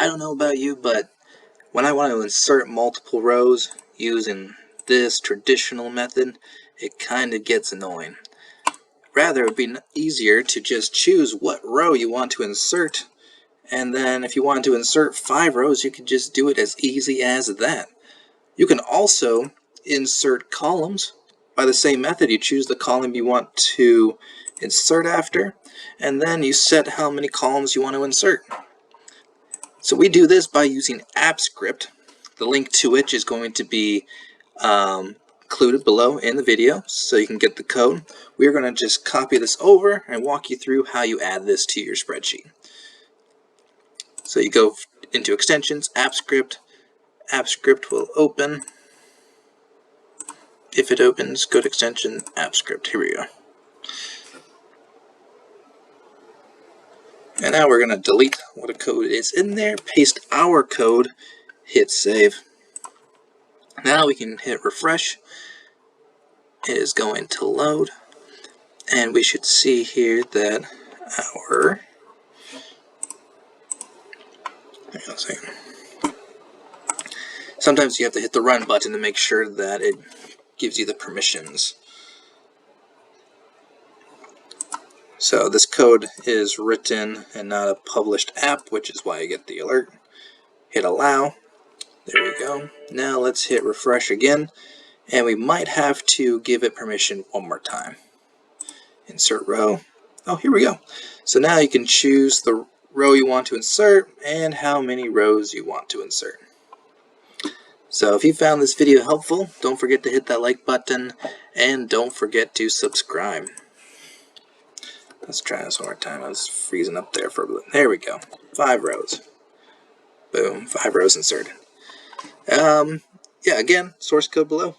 I don't know about you, but when I want to insert multiple rows using this traditional method, it kind of gets annoying. Rather, it would be easier to just choose what row you want to insert, and then if you want to insert 5 rows, you can just do it as easy as that. You can also insert columns by the same method. You choose the column you want to insert after, and then you set how many columns you want to insert. So we do this by using AppScript. The link to which is going to be included below in the video so you can get the code. We're going to just copy this over and walk you through how you add this to your spreadsheet. So you go into extensions, AppScript. AppScript will open. If it opens, go to extension, AppScript. Here we go. And now we're going to delete what a code is in there, paste our code, hit save. Now we can hit refresh. It is going to load, and we should see here that our hang on a second. Sometimes you have to hit the run button to make sure that it gives you the permissions. So this code is written and not a published app, which is why I get the alert. Hit allow. There we go. Now let's hit refresh again, and we might have to give it permission one more time. Insert row. Oh, here we go. So now you can choose the row you want to insert and how many rows you want to insert. So if you found this video helpful, don't forget to hit that like button and don't forget to subscribe. Let's try this one more time. I was freezing up there for a bit. There we go. 5 rows. Boom. 5 rows inserted. Yeah, again, source code below.